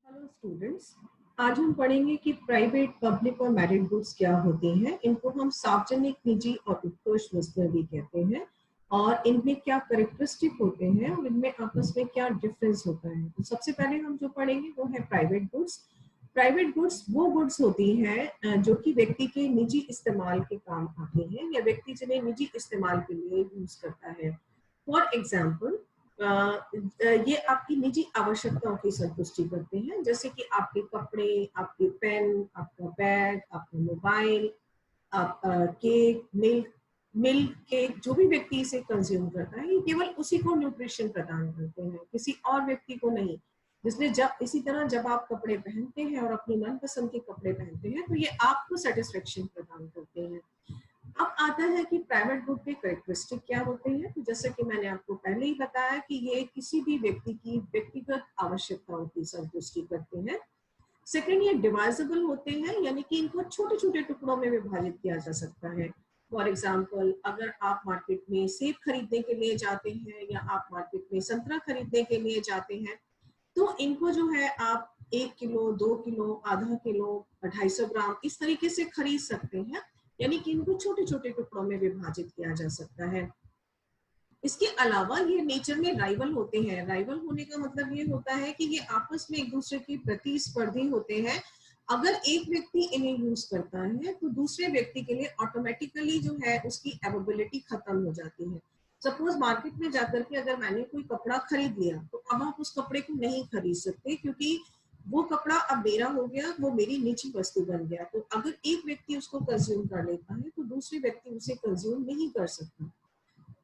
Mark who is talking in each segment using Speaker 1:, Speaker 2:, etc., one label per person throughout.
Speaker 1: Hello students. आज हम पढ़ेंगे कि प्राइवेट, पब्लिक और मैरिड गुड्स क्या होते हैं। इनको हम सार्वजनिक, निजी और उत्कृष्ट वस्तुएं भी कहते हैं और इनमें क्या कैरेक्टरिस्टिक होते हैं और इनमें आपस में क्या डिफरेंस होता है। तो सबसे पहले हम जो पढ़ेंगे वो है प्राइवेट गुड्स। प्राइवेट गुड्स वो गुड्स होती हैं जो कि व्यक्ति के निजी इस्तेमाल के काम आती हैं या व्यक्ति जिन्हें निजी इस्तेमाल के लिए यूज करता है। फॉर एग्जाम्पल, ये आपकी निजी आवश्यकताओं की संतुष्टि करते हैं, जैसे कि आपके कपड़े, आपके पेन, आपका बैग, आपका मोबाइल, आप केक, मिल्क केक, जो भी व्यक्ति इसे कंज्यूम करता है ये केवल उसी को न्यूट्रिशन प्रदान करते हैं, किसी और व्यक्ति को नहीं। जिसने जब इसी तरह जब आप कपड़े पहनते हैं और अपनी मनपसंद के कपड़े पहनते हैं तो ये आपको सेटिस्फेक्शन प्रदान करते हैं। अब आता है कि प्राइवेट गुड के कैरेक्टरिस्टिक क्या होते हैं। तो जैसे कि मैंने आपको पहले ही बताया कि ये किसी भी व्यक्ति की व्यक्तिगत आवश्यकताओं की संतुष्टि करते हैं। सेकंड, ये डिवाइजेबल होते हैं, यानी कि इनको छोटे छोटे टुकड़ों में विभाजित किया जा सकता है। फॉर एग्जाम्पल, अगर आप मार्केट में सेब खरीदने के लिए जाते हैं या आप मार्केट में संतरा खरीदने के लिए जाते हैं तो इनको जो है आप 1 किलो, 2 किलो, आधा किलो, 250 ग्राम इस तरीके से खरीद सकते हैं, यानी कि इनको छोटे छोटे टुकड़ों में विभाजित किया जा सकता है। इसके अलावा ये नेचर में राइवल होते हैं। राइवल होने का मतलब ये होता है कि ये आपस में एक दूसरे के प्रतिस्पर्धी होते हैं। अगर एक व्यक्ति इन्हें यूज करता है तो दूसरे व्यक्ति के लिए ऑटोमेटिकली जो है उसकी अवेलेबिलिटी खत्म हो जाती है। सपोज मार्केट में जाकर के अगर मैंने कोई कपड़ा खरीद लिया तो अब आप उस कपड़े को नहीं खरीद सकते, क्योंकि वो कपड़ा अब मेरा हो गया, वो मेरी निजी वस्तु बन गया। तो अगर एक व्यक्ति उसको कंज्यूम कर लेता है तो दूसरे व्यक्ति उसे कंज्यूम नहीं कर सकता।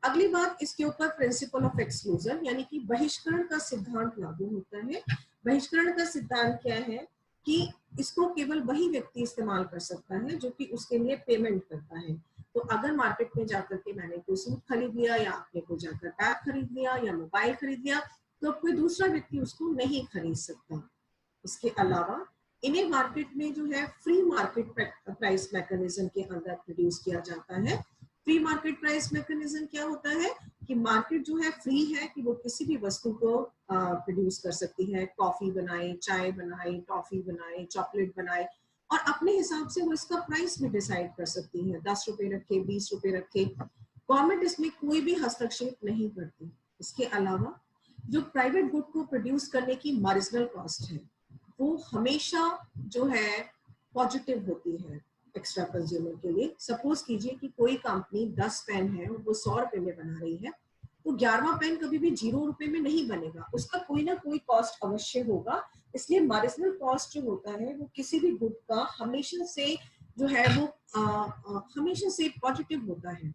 Speaker 1: अगली बात, इसके ऊपर प्रिंसिपल ऑफ एक्सक्लूजन यानी कि बहिष्करण का सिद्धांत लागू होता है। बहिष्करण का सिद्धांत क्या है कि इसको केवल वही व्यक्ति इस्तेमाल कर सकता है जो कि उसके लिए पेमेंट करता है। तो अगर मार्केट में जाकर के मैंने कोई सूट खरीद लिया या आपने कोई जाकर बैग खरीद लिया या मोबाइल खरीद लिया तो कोई दूसरा व्यक्ति उसको नहीं खरीद सकता। इसके अलावा इन्हें मार्केट में जो है फ्री मार्केट प्राइस मैकेनिज्म के अंदर प्रोड्यूस किया जाता है। फ्री मार्केट प्राइस मैकेनिज्म क्या होता है कि मार्केट जो है फ्री है कि वो किसी भी वस्तु को प्रोड्यूस कर सकती है। कॉफी बनाए, चाय बनाए, टॉफी बनाए, चॉकलेट बनाए और अपने हिसाब से वो इसका प्राइस भी डिसाइड कर सकती है। 10 रुपए रखे, 20 रुपए रखे, गवर्नमेंट इसमें कोई भी हस्तक्षेप नहीं करती। इसके अलावा जो प्राइवेट गुड को प्रोड्यूस करने की मार्जिनल कॉस्ट है वो हमेशा जो है पॉजिटिव होती है एक्स्ट्रा कंज्यूमर के लिए। सपोज कीजिए कि कोई कंपनी 10 पेन है और वो 100 रुपए में बना रही है, तो 11वां पेन कभी भी 0 रुपए में नहीं बनेगा, उसका कोई ना कोई कॉस्ट अवश्य होगा। इसलिए मार्जिनल कॉस्ट जो होता है वो किसी भी गुड का हमेशा से जो है वो हमेशा से पॉजिटिव होता है।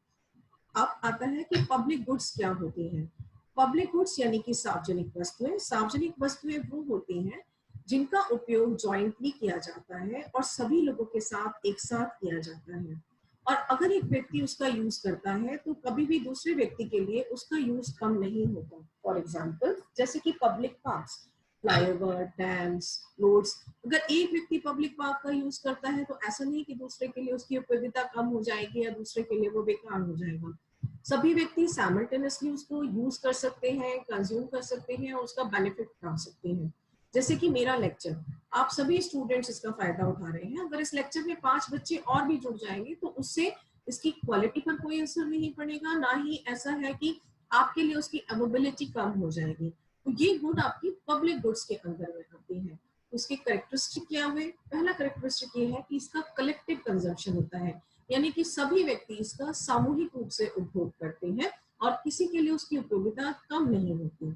Speaker 1: अब आता है कि पब्लिक गुड्स क्या होती हैं। पब्लिक गुड्स यानी कि सार्वजनिक वस्तुएं। सार्वजनिक वस्तुएं वो होती हैं जिनका उपयोग जॉइंटली किया जाता है और सभी लोगों के साथ एक साथ किया जाता है। और अगर एक व्यक्ति उसका यूज करता है तो कभी भी दूसरे व्यक्ति के लिए उसका यूज कम नहीं होता। फॉर एग्जाम्पल, जैसे कि public parks, flyover, dams, roads. अगर एक व्यक्ति पब्लिक पार्क का यूज करता है तो ऐसा नहीं कि दूसरे के लिए उसकी उपयोगिता कम हो जाएगी या दूसरे के लिए वो बेकार हो जाएगा। सभी व्यक्ति साइमल्टेनियसली उसको यूज कर सकते हैं, कंज्यूम कर सकते हैं और उसका बेनिफिट उठा सकते हैं। जैसे कि मेरा लेक्चर, आप सभी स्टूडेंट्स इसका फायदा उठा रहे हैं। अगर इस लेक्चर में 5 बच्चे और भी जुड़ जाएंगे तो उससे इसकी क्वालिटी पर कोई असर नहीं पड़ेगा, ना ही ऐसा है कि आपके लिए उसकी अवेलेबिलिटी कम हो जाएगी। तो ये गुड आपकी पब्लिक गुड्स के अंदर में आती है। उसके कैरेक्टरिस्टिक क्या हुए? पहला कैरेक्टरिस्टिक ये है कि इसका कलेक्टिव कंजम्पशन होता है, यानी कि सभी व्यक्ति इसका सामूहिक रूप से उपभोग करते हैं और किसी के लिए उसकी उपयोगिता कम नहीं होती।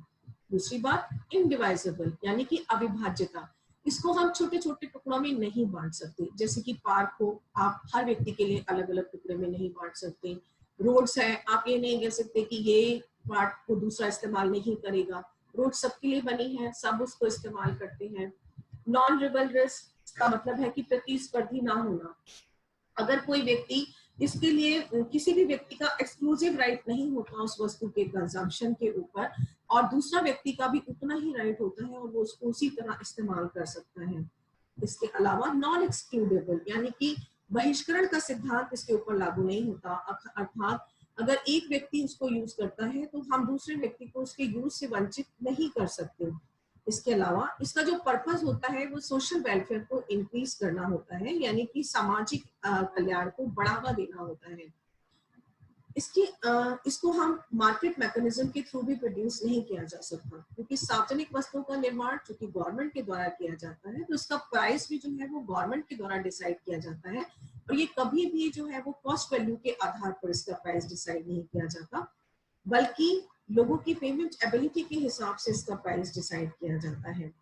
Speaker 1: दूसरी बात, इनडिवाइजेबल यानी कि अविभाज्यता। इसको हम छोटे छोटे टुकड़ों में नहीं बांट सकते। जैसे कि पार्क को आप हर व्यक्ति के लिए अलग अलग टुकड़े में नहीं बांट सकते। रोड्स है, आप ये नहीं कह सकते कि ये पार्ट को दूसरा इस्तेमाल नहीं करेगा। रोड सबके लिए बनी है, सब उसको इस्तेमाल करते हैं। नॉन रिवलरस का मतलब है कि प्रतिस्पर्धी ना होना। अगर कोई व्यक्ति, इसके लिए किसी भी व्यक्ति का एक्सक्लूसिव राइट नहीं होता उस वस्तु के कंजम्पशन के ऊपर, और दूसरा व्यक्ति का भी उतना ही राइट होता है और वो उसको उसी तरह इस्तेमाल कर सकता है। इसके अलावा नॉन एक्सक्लूडेबल यानी कि बहिष्करण का सिद्धांत इसके ऊपर लागू नहीं होता। अर्थात अगर एक व्यक्ति उसको यूज करता है तो हम दूसरे व्यक्ति को उसके यूज से वंचित नहीं कर सकते। इसके अलावा इसका जो पर्पस होता है वो सोशल वेलफेयर को इंक्रीज करना होता है, यानी कि सामाजिक कल्याण को बढ़ावा देना होता है। इसको हम मार्केट मैकेनिज्म के थ्रू भी प्रोड्यूस नहीं किया जा सकता, क्योंकि सार्वजनिक वस्तुओं का निर्माण चूंकि गवर्नमेंट के द्वारा किया जाता है, तो इसका प्राइस भी जो है वो गवर्नमेंट के द्वारा डिसाइड किया जाता है, और ये कभी भी जो है वो कॉस्ट वैल्यू के आधार पर इसका प्राइस डिसाइड नहीं किया जाता, बल्कि लोगों की पेमेंट एबिलिटी के हिसाब से इसका प्राइस डिसाइड किया जाता है।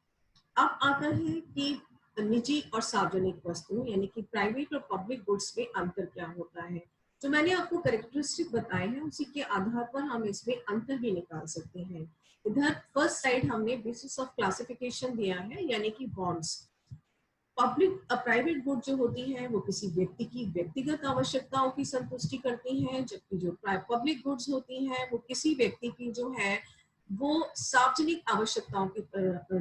Speaker 1: अब आता है कि निजी और सार्वजनिक वस्तुओं यानी कि प्राइवेट और पब्लिक गुड्स में अंतर क्या होता है। जो मैंने आपको कैरेक्टरिस्टिक बताए हैं उसी के आधार पर हम इसमें अंतर भी निकाल सकते हैं। इधर फर्स्ट साइड हमने बेसिस ऑफ क्लासिफिकेशन दिया है, यानी कि बॉन्ड्स। पब्लिक प्राइवेट गुड जो होती है वो किसी व्यक्ति की व्यक्तिगत आवश्यकताओं की संतुष्टि करती हैं, जबकि जो पब्लिक गुड्स होती हैं वो किसी व्यक्ति की जो है वो सार्वजनिक आवश्यकताओं की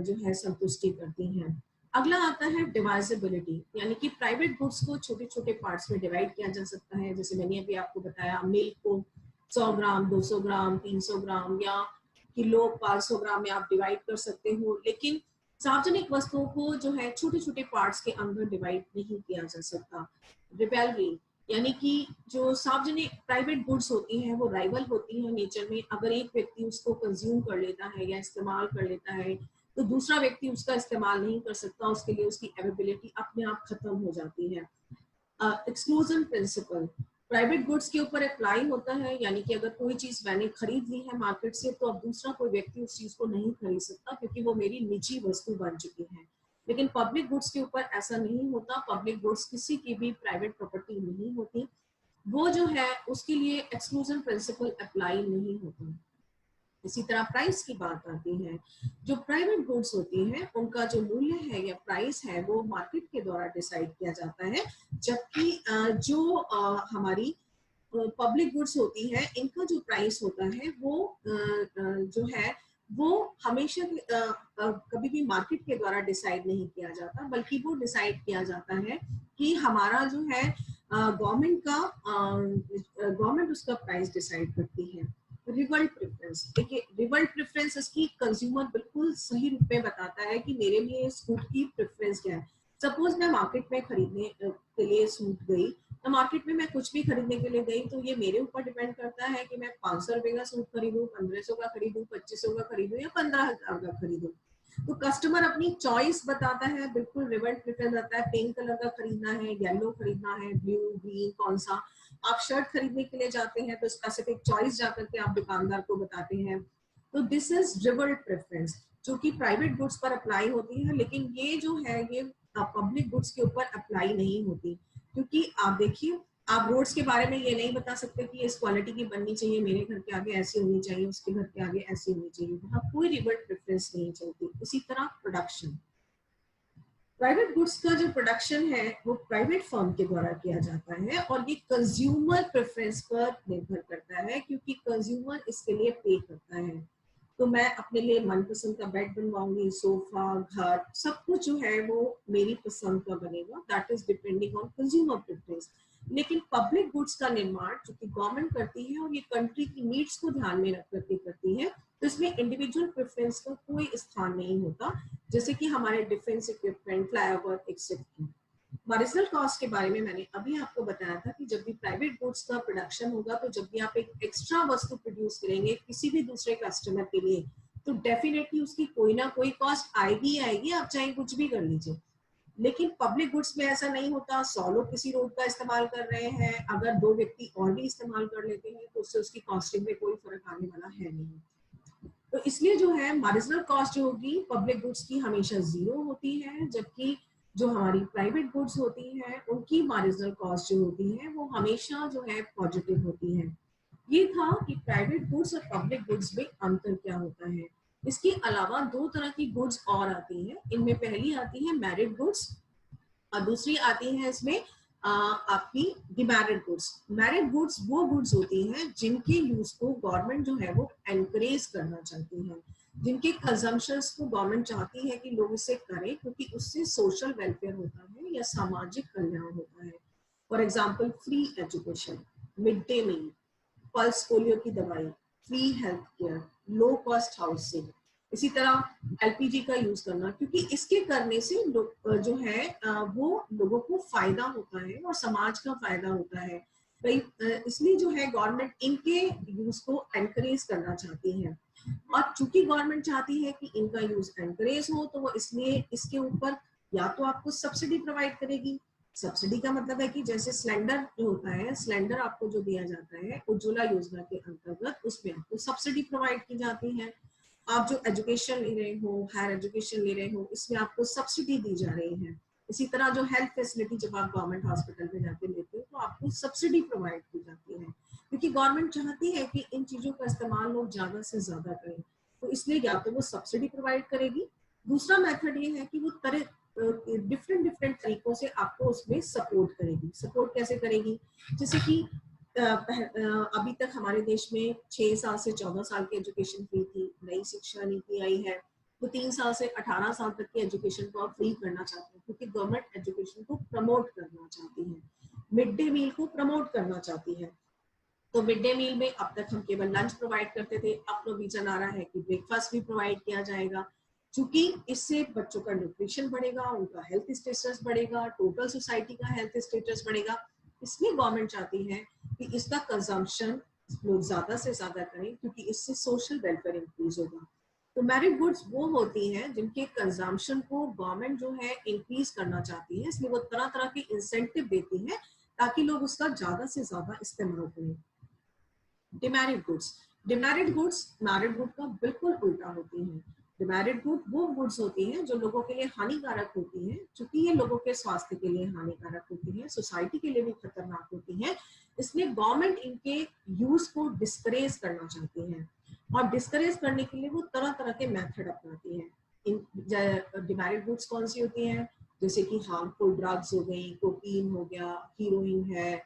Speaker 1: जो है संतुष्टि करती हैं। अगला आता है डिवाइजेबिलिटी, यानी कि प्राइवेट गुड्स को छोटे छोटे पार्ट्स में डिवाइड किया जा सकता है। जैसे मैंने अभी आपको बताया, मिल्क को 100 ग्राम, 200 ग्राम, 300 ग्राम या किलो, 500 ग्राम में आप डिवाइड कर सकते हो, लेकिन सार्वजनिक वस्तुओं को जो है छोटे छोटे पार्ट्स के अंदर डिवाइड नहीं किया जा सकता। रिवेलरी, यानी कि जो सार्वजनिक प्राइवेट गुड्स होती हैं वो राइवल होती हैं नेचर में। अगर एक व्यक्ति उसको कंज्यूम कर लेता है या इस्तेमाल कर लेता है तो दूसरा व्यक्ति उसका इस्तेमाल नहीं कर सकता, उसके लिए उसकी अवेलेबिलिटी अपने आप खत्म हो जाती है। एक्सक्लूजन प्रिंसिपल प्राइवेट गुड्स के ऊपर अप्लाई होता है, यानी कि अगर कोई चीज मैंने खरीद ली है मार्केट से तो अब दूसरा कोई व्यक्ति उस चीज को नहीं खरीद सकता, क्योंकि वो मेरी निजी वस्तु बन चुकी है। लेकिन पब्लिक गुड्स के ऊपर ऐसा नहीं होता, पब्लिक गुड्स किसी की भी प्राइवेट प्रॉपर्टी नहीं होती, वो जो है उसके लिए एक्सक्लूजन प्रिंसिपल अप्लाई नहीं होता। इसी तरह प्राइस की बात आती है, जो प्राइवेट गुड्स होती हैं उनका जो मूल्य है या प्राइस है वो मार्केट के द्वारा डिसाइड किया जाता है, जबकि जो हमारी पब्लिक गुड्स होती है इनका जो प्राइस होता है वो जो है वो हमेशा कभी भी मार्केट के द्वारा डिसाइड नहीं किया जाता, बल्कि वो डिसाइड किया जाता है कि हमारा जो है गवर्नमेंट उसका प्राइस डिसाइड करती है। रिवर्ट प्रेफरेंस, देखिए रिवर्ट प्रेफरेंस इसकी कंज्यूमर बिल्कुल सही रूप में बताता है कि मेरे लिए सूट की प्रेफरेंस क्या है। सपोज मैं मार्केट में खरीदने के लिए सूट गई, तो मार्केट में मैं कुछ भी खरीदने के लिए गई तो ये मेरे ऊपर डिपेंड करता है कि मैं 500 रुपए का सूट खरीदूं, 1500 का खरीदूं, 2500 का खरीदूं या 15,000 का खरीदूं। तो कस्टमर अपनी चॉइस बताता है, बिल्कुल रिवर्ट प्रेफरेंस आता है, पिंक कलर का खरीदना है, येलो खरीदना है, ब्लू, ग्रीन, कौन सा। आप शर्ट खरीदने के लिए जाते हैं तो स्पेसिफिक चॉइस जाकर के आप दुकानदार को बताते हैं। तो दिस इज रिवर्ट प्रेफरेंस, जो कि प्राइवेट गुड्स पर अप्लाई होती है, लेकिन ये जो है ये पब्लिक गुड्स के ऊपर अप्लाई नहीं होती, क्योंकि आप देखिए आप रोड्स के बारे में ये नहीं बता सकते कि इस क्वालिटी की बननी चाहिए, मेरे घर के आगे ऐसी होनी चाहिए, उसके घर के आगे ऐसी होनी चाहिए, वहाँ कोई रिवर्ट प्रेफरेंस नहीं चलती। इसी तरह प्रोडक्शन, प्राइवेट गुड्स का जो प्रोडक्शन है वो प्राइवेट फर्म के द्वारा किया जाता है, और ये कंज्यूमर प्रेफरेंस पर निर्भर करता है, क्योंकि कंज्यूमर इसके लिए पे करता है। तो मैं अपने लिए मनपसंद का बेड बनवाऊंगी, सोफा, घर, सब कुछ जो है वो मेरी पसंद का बनेगा, that is depending on consumer preference. लेकिन पब्लिक गुड्स का निर्माण जो कि गवर्नमेंट करती है और ये कंट्री की नीड्स को ध्यान में रख करके करती है, तो इसमें इंडिविजुअल प्रेफरेंस का कोई स्थान नहीं होता, जैसे कि हमारे defence equipment, flyover etcetera. Marginal cost के बारे में मैंने अभी आपको बताया था कि जब भी प्राइवेट गुड्स का प्रोडक्शन होगा, तो जब भी आप एक एक्स्ट्रा वस्तु प्रोड्यूस करेंगे किसी भी दूसरे कस्टमर के लिए, तो डेफिनेटली उसकी कोई ना कोई कॉस्ट आएगी आएगी, आप चाहे कुछ भी कर लीजिए। लेकिन पब्लिक गुड्स में ऐसा नहीं होता। 100 लोग किसी रोड का इस्तेमाल कर रहे हैं, अगर 2 व्यक्ति और भी इस्तेमाल कर लेते हैं तो उससे उसकी कॉस्टिंग में कोई फर्क आने वाला है नहीं। तो इसलिए जो है मार्जिनल कॉस्ट जो होगी पब्लिक गुड्स की हमेशा 0 होती है, जबकि जो हमारी प्राइवेट गुड्स होती हैं उनकी मार्जिनल कॉस्ट जो होती है वो हमेशा जो है पॉजिटिव होती है। ये था कि प्राइवेट गुड्स और पब्लिक गुड्स में अंतर क्या होता है। इसके अलावा 2 तरह की गुड्स और आती हैं, इनमें पहली आती है मेरिट गुड्स और दूसरी आती है इसमें आपकी डिमेरिट गुड्स। मेरिट गुड्स वो गुड्स होती हैं जिनके यूज को गवर्नमेंट जो है वो एनकरेज करना चाहती है, जिनके कंजम्पशंस को गवर्नमेंट चाहती है कि लोग इसे करें, क्योंकि उससे सोशल वेलफेयर होता है या सामाजिक कल्याण होता है। For example free education, mid day meal, pulse polio की दवाई, free health care, low cost housing, इसी तरह एलपीजी का यूज करना, क्योंकि इसके करने से जो है वो लोगों को फायदा होता है और समाज का फायदा होता है। इसलिए जो है गवर्नमेंट इनके यूज को एनकरेज करना चाहती है। और चूंकि गवर्नमेंट चाहती है कि इनका यूज एनकरेज हो, तो वो इसलिए इसके ऊपर या तो आपको सब्सिडी प्रोवाइड करेगी। सब्सिडी का मतलब है कि जैसे सिलेंडर जो होता है, सिलेंडर आपको जो दिया जाता है उज्ज्वला योजना के अंतर्गत, उसमें आपको सब्सिडी प्रोवाइड की जाती है। आप जो एजुकेशन ले रहे हो, हायर एजुकेशन ले रहे हो, इसमें आपको सब्सिडी दी जा रही है। इसी तरह जो हेल्थ फैसिलिटी जब आप गवर्नमेंट हॉस्पिटल में जाके लेते हो तो आपको सब्सिडी प्रोवाइड की जाती है, क्योंकि गवर्नमेंट चाहती है कि इन चीजों का इस्तेमाल लोग ज्यादा से ज्यादा करें। तो इसलिए या तो वो सब्सिडी प्रोवाइड करेगी, दूसरा मेथड ये है कि वो डिफरेंट डिफरेंट तरीकों से आपको उसमें सपोर्ट करेगी। सपोर्ट कैसे करेगी? जैसे कि अभी तक हमारे देश में 6 साल से 14 साल की एजुकेशन फ्री थी। नई शिक्षा नीति आई है तो 3 साल से 18 साल तक की एजुकेशन को आप फ्री करना चाहते हैं, क्योंकि गवर्नमेंट एजुकेशन को प्रमोट करना चाहती है, मिड डे मील को प्रमोट करना चाहती है। तो मिड डे मील में अब तक हम केवल लंच प्रोवाइड करते थे, अब प्रोविजन आ रहा है कि ब्रेकफास्ट भी प्रोवाइड किया जाएगा, क्योंकि इससे बच्चों का न्यूट्रिशन बढ़ेगा, उनका हेल्थ स्टेटस बढ़ेगा, टोटल सोसाइटी का हेल्थ स्टेटस बढ़ेगा। इसलिए गवर्नमेंट चाहती है कि इसका कंजम्पशन लोग ज्यादा से ज्यादा करें, क्योंकि इससे सोशल वेलफेयर इंक्रीज होगा। तो मेरिट गुड्स वो होती हैं जिनके कंजम्पशन को गवर्नमेंट जो है इंक्रीज करना चाहती है, इसलिए वो तरह तरह के इंसेंटिव देती है ताकि लोग उसका ज्यादा से ज्यादा इस्तेमाल करें। Demerit goods, demerit goods merit good का बिल्कुल उल्टा होती हैं। डिमेरिट गुड वो गुड्स होती हैं जो लोगों के लिए हानिकारक होती हैं, क्योंकि ये लोगों के स्वास्थ्य के लिए हानिकारक होती हैं, सोसाइटी के लिए भी खतरनाक होती हैं। इसलिए गवर्नमेंट इनके यूज को डिस्करेज करना चाहती है, और डिस्करेज करने के लिए वो तरह तरह के मेथड अपनाती है। इन डिमेरिट गुड्स कौन सी होती हैं? जैसे कि हार्मफुल ड्रग्स हो गई, कोकीन हो गया, हीरोइन है,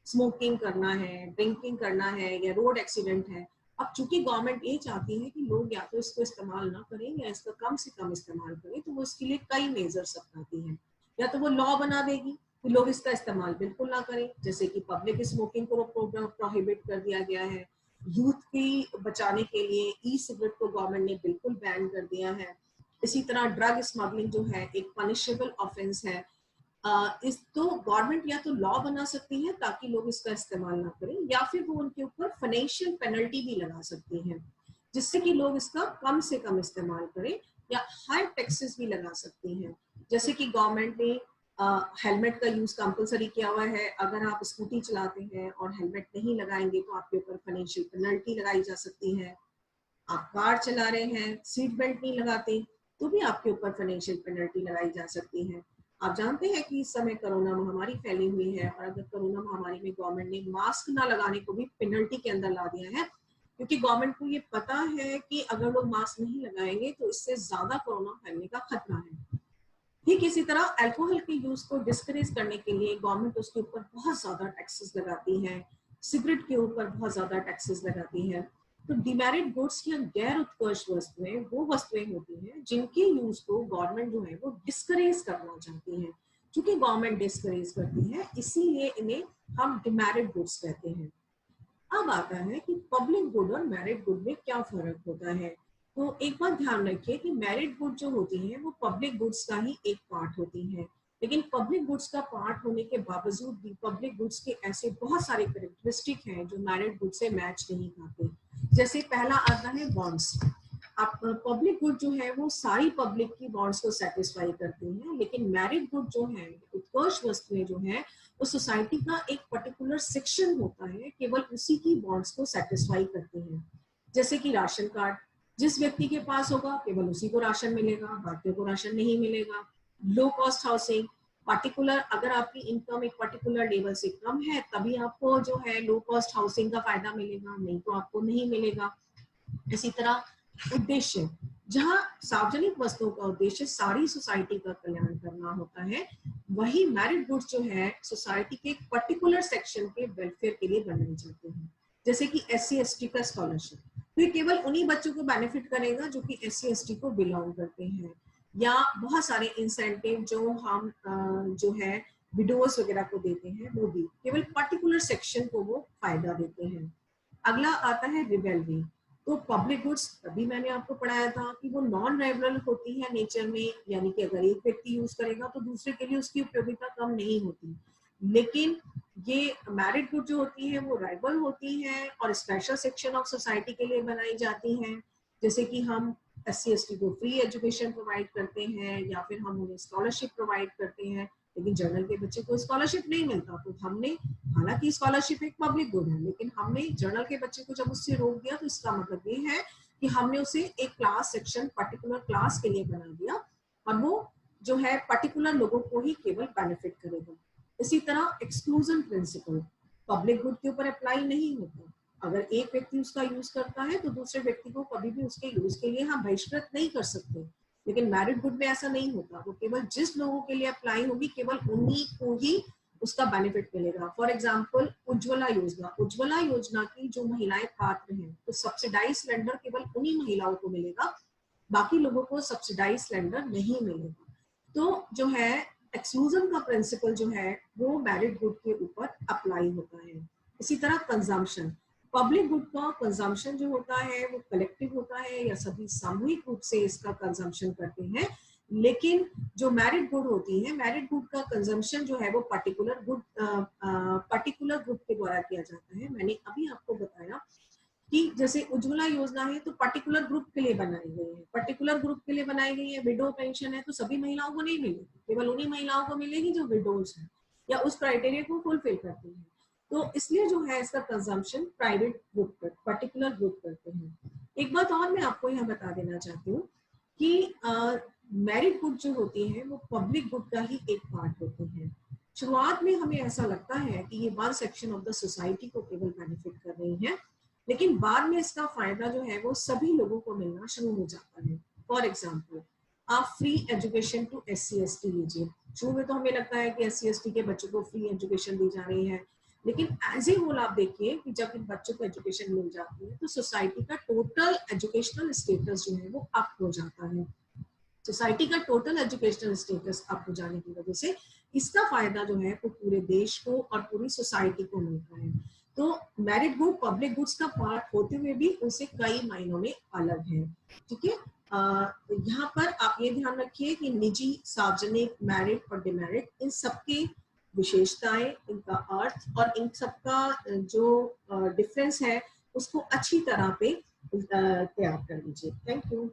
Speaker 1: स्मोकिंग करना है, ड्रिंकिंग करना है, या रोड एक्सीडेंट है। अब चूंकि गवर्नमेंट ये चाहती है कि लोग या तो इसको इस्तेमाल ना करें या इसका कम से कम इस्तेमाल करें, तो वो इसके लिए कई मेजर्स अपनाती है। या तो वो लॉ बना देगी कि लोग इसका इस्तेमाल बिल्कुल ना करें, जैसे कि पब्लिक स्मोकिंग को प्रोहिबिट कर दिया गया है। यूथ की बचाने के लिए ई सिगरेट को गवर्नमेंट ने बिल्कुल बैन कर दिया है। इसी तरह ड्रग स्मगलिंग जो है एक पनिशेबल ऑफेंस है। इस तो गवर्नमेंट या तो लॉ बना सकती है ताकि लोग इसका इस्तेमाल ना करें, या फिर वो उनके ऊपर फाइनेंशियल पेनल्टी भी लगा सकती है जिससे कि लोग इसका कम से कम इस्तेमाल करें, या हाई टैक्सेस भी लगा सकती हैं। जैसे कि गवर्नमेंट ने हेलमेट का यूज कंपलसरी किया हुआ है। अगर आप स्कूटी चलाते हैं और हेलमेट नहीं लगाएंगे तो आपके ऊपर फाइनेंशियल पेनल्टी लगाई जा सकती है। आप कार चला रहे हैं, सीट बेल्ट नहीं लगाते, तो भी आपके ऊपर फाइनेंशियल पेनल्टी लगाई जा सकती है। आप जानते हैं कि इस समय कोरोना महामारी फैली हुई है, और अगर कोरोना महामारी में गवर्नमेंट ने मास्क ना लगाने को भी पेनल्टी के अंदर ला दिया है, क्योंकि गवर्नमेंट को ये पता है कि अगर लोग मास्क नहीं लगाएंगे तो इससे ज्यादा कोरोना फैलने का खतरा है। ठीक इसी तरह अल्कोहल के यूज को डिस्करेज करने के लिए गवर्नमेंट उसके ऊपर बहुत ज्यादा टैक्सेस लगाती है, सिगरेट के ऊपर बहुत ज्यादा टैक्सेस लगाती है। तो डिमेरिट गुड्स या गैर उत्कर्ष वस्तुएं वो वस्तुएं होती हैं जिनके यूज को गवर्नमेंट जो है वो डिस्करेज करना चाहती है। क्योंकि गवर्नमेंट डिस्करेज करती है इसीलिए इन्हें हम डिमेरिट गुड्स कहते हैं। अब आता है कि पब्लिक गुड और मेरिट गुड में क्या फर्क होता है। तो एक बात ध्यान रखिए कि मेरिट गुड जो होती है वो पब्लिक गुड्स का ही एक पार्ट होती है, लेकिन पब्लिक गुड्स का पार्ट होने के बावजूद भी पब्लिक गुड्स के ऐसे बहुत सारे कैरेक्टरिस्टिक हैं जो मेरिट गुड से मैच नहीं खाते। जैसे पहला आता है बॉन्ड्स। आप पब्लिक गुड जो है वो सारी पब्लिक की बॉन्ड्स को सेटिस्फाई करती हैं, लेकिन मेरिट गुड जो है, उत्कर्ष वस्तुएं जो है, वो सोसाइटी का एक पर्टिकुलर सेक्शन होता है, केवल उसी की बॉन्ड्स को सेटिस्फाई करते हैं। जैसे कि राशन कार्ड, जिस व्यक्ति के पास होगा केवल उसी को राशन मिलेगा, बाकियों को राशन नहीं मिलेगा। लो कॉस्ट हाउसिंग, पर्टिकुलर अगर आपकी इनकम एक पर्टिकुलर लेवल से कम है तभी आपको जो है लो कॉस्ट हाउसिंग का फायदा मिलेगा, नहीं तो आपको नहीं मिलेगा। इसी तरह उद्देश्य, जहां सार्वजनिक वस्तुओं का उद्देश्य सारी सोसाइटी का कल्याण करना होता है, वही मेरिट गुड्स जो है सोसाइटी के एक पर्टिकुलर सेक्शन के वेलफेयर के लिए बनाए जाते हैं। जैसे कि SC/ST का स्कॉलरशिप, तो ये केवल उन्हीं बच्चों को बेनिफिट करेगा जो कि SC/ST को बिलोंग करते हैं। या बहुत सारे इंसेंटिव जो हम जो है विडोज वगैरह को देते हैं, वो भी केवल पर्टिकुलर सेक्शन को वो फायदा देते हैं। अगला आता है रिवेलरी। तो पब्लिक गुड्स अभी मैंने आपको पढ़ाया था कि वो नॉन राइवल होती है नेचर में, यानी कि अगर एक व्यक्ति यूज करेगा तो दूसरे के लिए उसकी उपयोगिता कम नहीं होती। लेकिन ये मैरिड गुड जो होती है वो राइवल होती है और स्पेशल सेक्शन ऑफ सोसाइटी के लिए बनाई जाती हैं। जैसे कि हम SC/ST को फ्री एजुकेशन प्रोवाइड करते हैं या फिर हम उन्हें स्कॉलरशिप प्रोवाइड करते हैं, लेकिन जनरल के बच्चे को स्कॉलरशिप नहीं मिलता। तो हमने, हालांकि स्कॉलरशिप एक पब्लिक गुड है, लेकिन हमने जनरल के बच्चे को जब उससे रोक दिया तो इसका मतलब ये है कि हमने उसे एक क्लास सेक्शन पर्टिकुलर क्लास के लिए बना दिया और वो जो है पर्टिकुलर लोगों को ही केवल बेनिफिट करेगा। इसी तरह एक्सक्लूजन प्रिंसिपल पब्लिक गुड के ऊपर अप्लाई नहीं होता। अगर एक व्यक्ति उसका यूज करता है तो दूसरे व्यक्ति को कभी भी उसके यूज के लिए हम बहिष्कृत नहीं कर सकते। लेकिन मैरिड गुड में ऐसा नहीं होता, वो केवल जिस लोगों के लिए अप्लाई होगी केवल उन्हीं को ही उसका बेनिफिट मिलेगा। फॉर एग्जाम्पल उज्ज्वला योजना, उज्ज्वला योजना की जो महिलाएं पात्र हैं तो सब्सिडाइज सिलेंडर केवल उन्हीं महिलाओं को मिलेगा, बाकी लोगों को सब्सिडाइज सिलेंडर नहीं मिलेगा। तो जो है एक्सक्लूजन का प्रिंसिपल जो है वो मैरिड गुड के ऊपर अप्लाई होता है। इसी तरह कंजम्पशन, पब्लिक गुड का कंजम्पशन जो होता है वो कलेक्टिव होता है या सभी सामूहिक रूप से इसका कंजम्पशन करते हैं। लेकिन जो मैरिड गुड होती है, मैरिड गुड का कंजम्पशन जो है वो पर्टिकुलर ग्रुप के द्वारा किया जाता है। मैंने अभी आपको बताया कि जैसे उज्ज्वला योजना है तो पर्टिकुलर ग्रुप के लिए बनाई गई है, पर्टिकुलर ग्रुप के लिए बनाई गई है। विडो पेंशन है तो सभी महिलाओं को नहीं मिलेगी, केवल उन्हीं महिलाओं को मिलेगी जो विडोज है या उस क्राइटेरिया को फुलफिल करती है। तो इसलिए जो है इसका कंजम्पशन प्राइवेट ग्रुप पर, पर्टिकुलर ग्रुप करते हैं। एक बात और मैं आपको यहाँ बता देना चाहती हूँ कि मैरिड गुड जो होती है वो पब्लिक गुड का ही एक पार्ट होते हैं। शुरुआत में हमें ऐसा लगता है कि ये one section of the society को केवल बेनिफिट कर रही है, लेकिन बाद में इसका फायदा जो है वो सभी लोगों को मिलना शुरू हो जाता है। फॉर एग्जाम्पल आप फ्री एजुकेशन टू SC/ST लीजिए। शुरू में तो हमें लगता है कि SC/ST के बच्चों को फ्री एजुकेशन दी जा रही है, लेकिन एज ए होल आप देखिए कि जब इन बच्चों को एजुकेशन मिल जाती है तो सोसाइटी का टोटल एजुकेशनल स्टेटस जो है वो अप हो जाता है। सोसाइटी का टोटल एजुकेशनल स्टेटस अप हो जाने की वजह से इसका फायदा जो है वो पूरे देश को और पूरी सोसाइटी को मिलता है। तो मैरिड गुड पब्लिक गुड्स का पार्ट होते हुए भी उनसे कई मायनों में अलग है। ठीक है, यहाँ पर आप ये ध्यान रखिए कि निजी, सार्वजनिक, मैरिड और डिमेरिड, इन सबके विशेषताएं, इनका अर्थ और इन सबका जो डिफरेंस है उसको अच्छी तरह पे तैयार कर लीजिए। Thank you.